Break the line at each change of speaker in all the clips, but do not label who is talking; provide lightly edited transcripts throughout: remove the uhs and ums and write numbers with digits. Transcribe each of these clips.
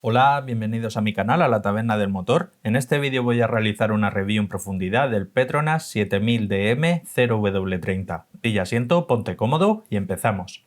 Hola, bienvenidos a mi canal, a la Taberna del Motor. En este vídeo voy a realizar una review en profundidad del Petronas 7000DM 0W30. Pilla asiento, ponte cómodo y empezamos.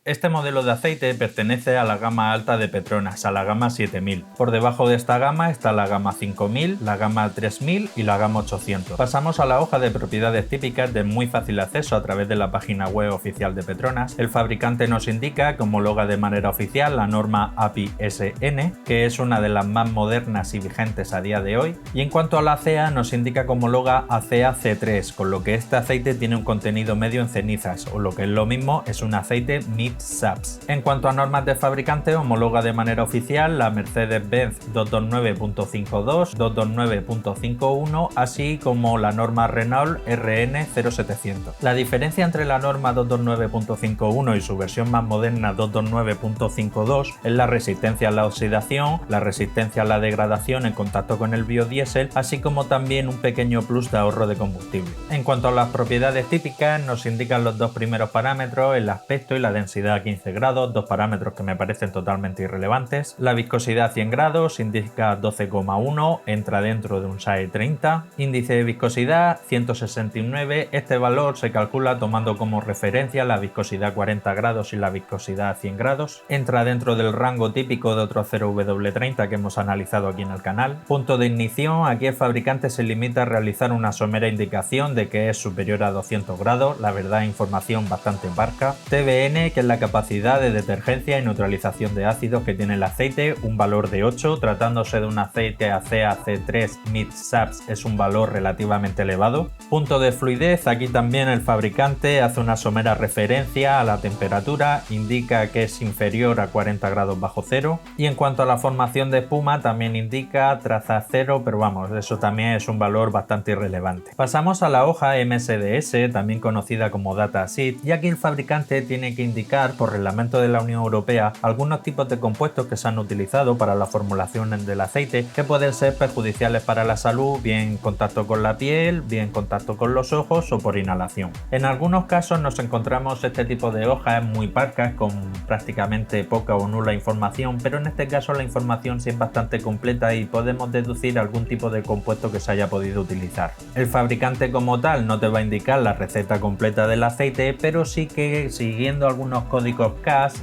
Este modelo de aceite pertenece a la gama alta de Petronas, a la gama 7000. Por debajo de esta gama está la gama 5000, la gama 3000 y la gama 800. Pasamos a la hoja de propiedades típicas de muy fácil acceso a través de la página web oficial de Petronas. El fabricante nos indica que homologa de manera oficial la norma API-SN, que es una de las más modernas y vigentes a día de hoy. Y en cuanto a la CEA, nos indica que homologa ACEA C3, con lo que este aceite tiene un contenido medio en cenizas, o lo que es lo mismo, es un aceite mid SAPS. En cuanto a normas de fabricante, homologa de manera oficial la Mercedes-Benz 229.52, 229.51, así como la norma Renault RN 0700. La diferencia entre la norma 229.51 y su versión más moderna 229.52 es la resistencia a la oxidación, la resistencia a la degradación en contacto con el biodiesel, así como también un pequeño plus de ahorro de combustible. En cuanto a las propiedades típicas, nos indican los dos primeros parámetros, el aspecto y la densidad a 15 grados, dos parámetros que me parecen totalmente irrelevantes. La viscosidad a 100 grados indica 12,1, entra dentro de un SAE 30. Índice de viscosidad 169, este valor se calcula tomando como referencia la viscosidad a 40 grados y la viscosidad a 100 grados. Entra dentro del rango típico de otro 0W30 que hemos analizado aquí en el canal. Punto de ignición, aquí el fabricante se limita a realizar una somera indicación de que es superior a 200 grados, la verdad información bastante parca. TBN, que es la capacidad de detergencia y neutralización de ácidos que tiene el aceite, un valor de 8, tratándose de un aceite ACEA C3 Mid SAPS es un valor relativamente elevado. Punto de fluidez, aquí también el fabricante hace una somera referencia a la temperatura, indica que es inferior a 40 grados bajo cero, y en cuanto a la formación de espuma también indica traza cero, pero vamos, eso también es un valor bastante irrelevante. Pasamos a la hoja MSDS, también conocida como Datasheet, y aquí el fabricante tiene que indicar por reglamento de la Unión Europea algunos tipos de compuestos que se han utilizado para la formulación del aceite que pueden ser perjudiciales para la salud, bien en contacto con la piel, bien en contacto con los ojos o por inhalación. En algunos casos nos encontramos este tipo de hojas muy parcas con prácticamente poca o nula información, pero en este caso la información sí es bastante completa y podemos deducir algún tipo de compuesto que se haya podido utilizar. El fabricante como tal no te va a indicar la receta completa del aceite, pero sí que siguiendo algunos códigos CAS,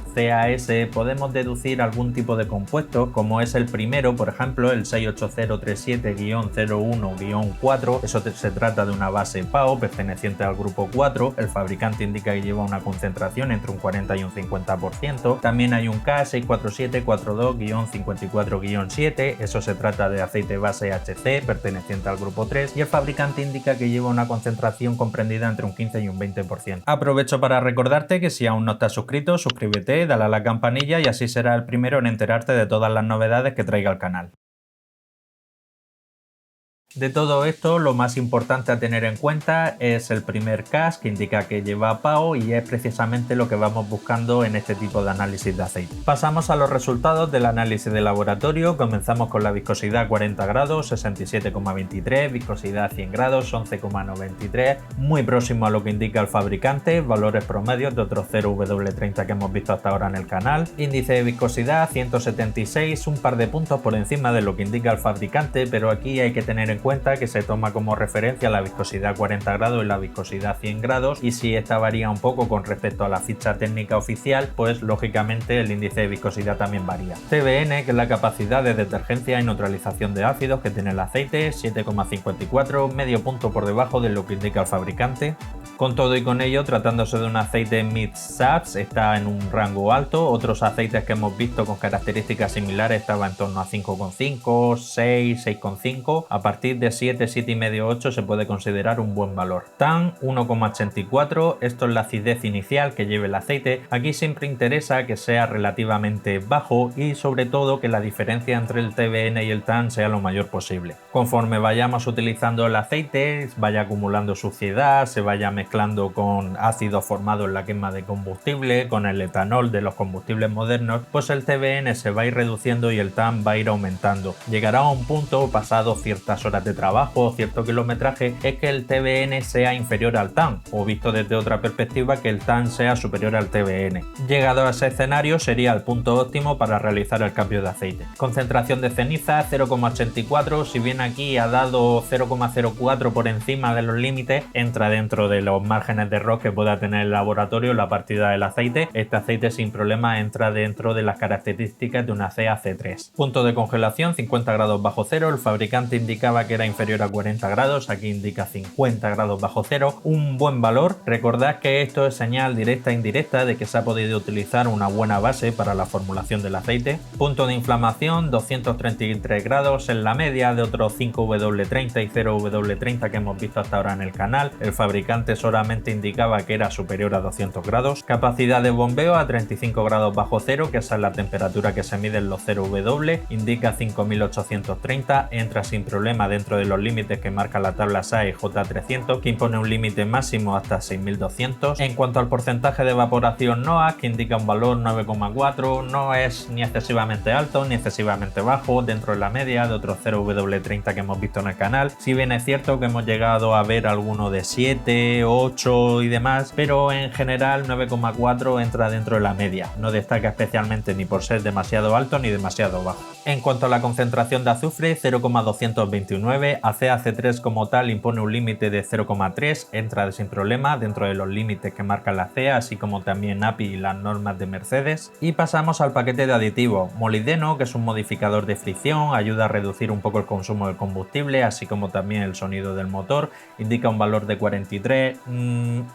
podemos deducir algún tipo de compuesto, como es el primero, por ejemplo, el 68037-01-4, eso se trata de una base PAO perteneciente al grupo 4, el fabricante indica que lleva una concentración entre un 40 y un 50%, también hay un K64742-54-7, eso se trata de aceite base HC perteneciente al grupo 3, y el fabricante indica que lleva una concentración comprendida entre un 15 y un 20%. Aprovecho para recordarte que si aún no estás suscrito, suscríbete, dale a la campanilla y así serás el primero en enterarte de todas las novedades que traiga el canal. De todo esto, lo más importante a tener en cuenta es el primer CAS, que indica que lleva PAO y es precisamente lo que vamos buscando en este tipo de análisis de aceite. Pasamos a los resultados del análisis de laboratorio. Comenzamos con la viscosidad a 40 grados, 67,23, viscosidad a 100 grados, 11,93, muy próximo a lo que indica el fabricante, valores promedios de otros 0W30 que hemos visto hasta ahora en el canal. Índice de viscosidad 176, un par de puntos por encima de lo que indica el fabricante, pero aquí hay que tener en cuenta que se toma como referencia la viscosidad a 40 grados y la viscosidad a 100 grados, y si esta varía un poco con respecto a la ficha técnica oficial, pues lógicamente el índice de viscosidad también varía. TBN, que es la capacidad de detergencia y neutralización de ácidos que tiene el aceite, 7,54, medio punto por debajo de lo que indica el fabricante. Con todo y con ello, tratándose de un aceite Mid SAPS, está en un rango alto. Otros aceites que hemos visto con características similares estaban en torno a 5,5, 6, 6,5. A partir de 7, 7,5, 8 se puede considerar un buen valor. TAN 1,84, esto es la acidez inicial que lleve el aceite. Aquí siempre interesa que sea relativamente bajo y sobre todo que la diferencia entre el TBN y el TAN sea lo mayor posible. Conforme vayamos utilizando el aceite, vaya acumulando suciedad, se vaya mezclando mezclando con ácidos formados en la quema de combustible, con el etanol de los combustibles modernos, pues el TBN se va a ir reduciendo y el TAN va a ir aumentando. Llegará a un punto, pasado ciertas horas de trabajo o cierto kilometraje, es que el TBN sea inferior al TAN, o visto desde otra perspectiva, que el TAN sea superior al TBN. Llegado a ese escenario sería el punto óptimo para realizar el cambio de aceite. Concentración de ceniza 0,84, si bien aquí ha dado 0,04 por encima de los límites, entra dentro de los márgenes de error que pueda tener el laboratorio la partida del aceite. Este aceite sin problema entra dentro de las características de una CaC3. Punto de congelación 50 grados bajo cero, el fabricante indicaba que era inferior a 40 grados, aquí indica 50 grados bajo cero, un buen valor. Recordad que esto es señal directa e indirecta de que se ha podido utilizar una buena base para la formulación del aceite. Punto de inflamación 233 grados en la media de otros 5W30 y 0W30 que hemos visto hasta ahora en el canal. El fabricante solamente indicaba que era superior a 200 grados. Capacidad de bombeo a 35 grados bajo cero, que esa es la temperatura que se mide en los 0W, indica 5830, entra sin problema dentro de los límites que marca la tabla SAE J300, que impone un límite máximo hasta 6200. En cuanto al porcentaje de evaporación NOAC, que indica un valor 9,4, no es ni excesivamente alto ni excesivamente bajo, dentro de la media de otros 0W30 que hemos visto en el canal. Si bien es cierto que hemos llegado a ver alguno de 7, 8 y demás, pero en general 9,4 entra dentro de la media, no destaca especialmente ni por ser demasiado alto ni demasiado bajo. En cuanto a la concentración de azufre, 0,229, CaC3 como tal impone un límite de 0,3, entra sin problema dentro de los límites que marca la CEA, así como también API y las normas de Mercedes. Y pasamos al paquete de aditivos. Molibdeno, que es un modificador de fricción, ayuda a reducir un poco el consumo del combustible, así como también el sonido del motor, indica un valor de 43,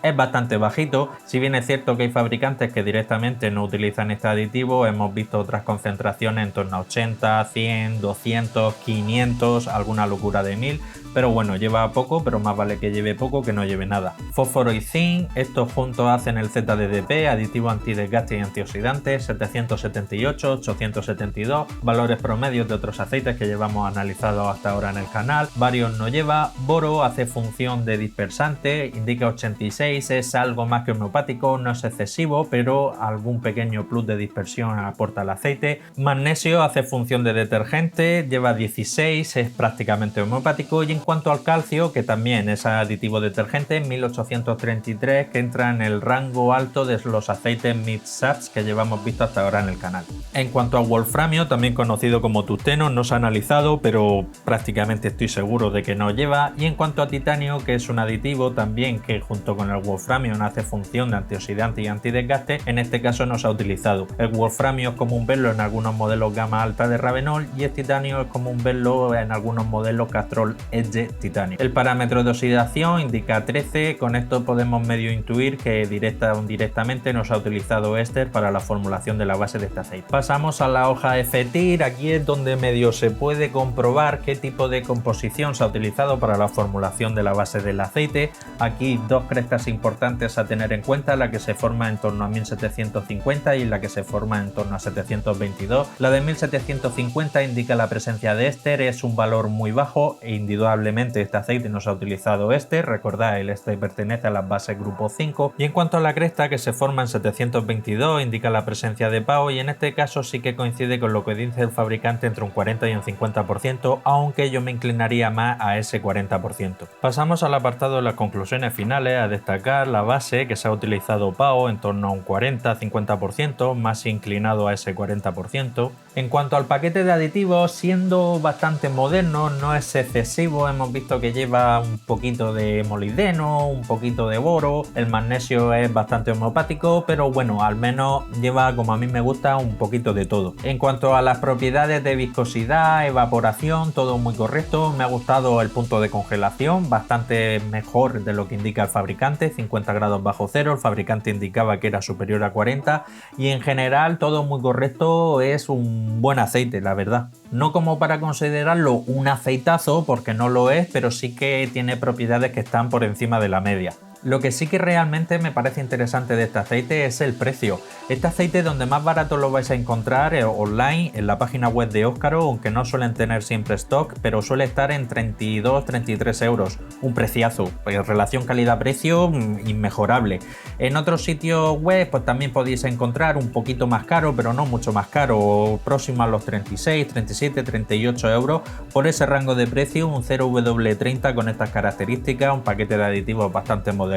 es bastante bajito. Si bien es cierto que hay fabricantes que directamente no utilizan este aditivo, hemos visto otras concentraciones en torno a 80, 100, 200, 500, alguna locura de 1000, pero bueno, lleva poco, pero más vale que lleve poco que no lleve nada. Fósforo y zinc, estos juntos hacen el ZDDP, aditivo antidesgaste y antioxidante, 778, 872, valores promedios de otros aceites que llevamos analizados hasta ahora en el canal. Varios no lleva. Boro hace función de dispersante, indica 86, es algo más que homeopático, no es excesivo, pero algún pequeño plus de dispersión aporta el aceite. Magnesio hace función de detergente, lleva 16, es prácticamente homeopático. Y en cuanto al calcio, que también es aditivo detergente, 1833, que entra en el rango alto de los aceites mid-sats que llevamos visto hasta ahora en el canal. En cuanto a wolframio, también conocido como tungsteno, no se ha analizado, pero prácticamente estoy seguro de que no lleva. Y en cuanto a titanio, que es un aditivo también que junto con el wolframio hace función de antioxidante y antidesgaste, en este caso no se ha utilizado. El wolframio es común verlo en algunos modelos gama alta de Ravenol y el titanio es común verlo en algunos modelos Castrol Edge Titanio. El parámetro de oxidación indica 13, con esto podemos medio intuir que directa o indirectamente no se ha utilizado éster para la formulación de la base de este aceite. Pasamos a la hoja de FETIR, aquí es donde medio se puede comprobar qué tipo de composición se ha utilizado para la formulación de la base del aceite. Aquí dos crestas importantes a tener en cuenta, la que se forma en torno a 1750 y la que se forma en torno a 722. La de 1750 indica la presencia de éster, es un valor muy bajo e indudablemente este aceite no se ha utilizado éster, recordad el éster pertenece a las bases grupo 5. Y en cuanto a la cresta que se forma en 722 indica la presencia de PAO y en este caso sí que coincide con lo que dice el fabricante entre un 40 y un 50%, aunque yo me inclinaría más a ese 40%. Pasamos al apartado de las conclusiones finales, a destacar la base que se ha utilizado PAO en torno a un 40-50%, más inclinado a ese 40%. En cuanto al paquete de aditivos, siendo bastante moderno, no es excesivo, hemos visto que lleva un poquito de molibdeno, un poquito de boro, el magnesio es bastante homeopático, pero bueno, al menos lleva, como a mí me gusta, un poquito de todo. En cuanto a las propiedades de viscosidad, evaporación, todo muy correcto. Me ha gustado el punto de congelación, bastante mejor de lo que indica el fabricante, 50 grados bajo cero, el fabricante indicaba que era superior a 40 y en general todo muy correcto, es un buen aceite, la verdad. No como para considerarlo un aceitazo, porque no lo es, pero sí que tiene propiedades que están por encima de la media. Lo que sí que realmente me parece interesante de este aceite es el precio. Este aceite donde más barato lo vais a encontrar online en la página web de Óscaro, aunque no suelen tener siempre stock, pero suele estar en 32-33 euros. Un preciazo, relación calidad-precio inmejorable. En otros sitios web pues también podéis encontrar un poquito más caro, pero no mucho más caro, próximo a los 36, 37, 38 euros. Por ese rango de precio, un 0W30 con estas características, un paquete de aditivos bastante modernillo,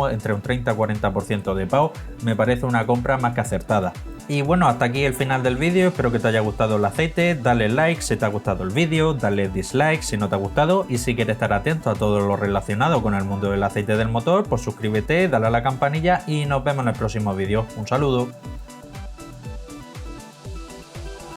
entre un 30-40% de PAU, me parece una compra más que acertada. Y bueno, hasta aquí el final del vídeo, espero que te haya gustado el aceite, dale like si te ha gustado el vídeo, dale dislike si no te ha gustado, y si quieres estar atento a todo lo relacionado con el mundo del aceite del motor, pues suscríbete, dale a la campanilla y nos vemos en el próximo vídeo. Un saludo.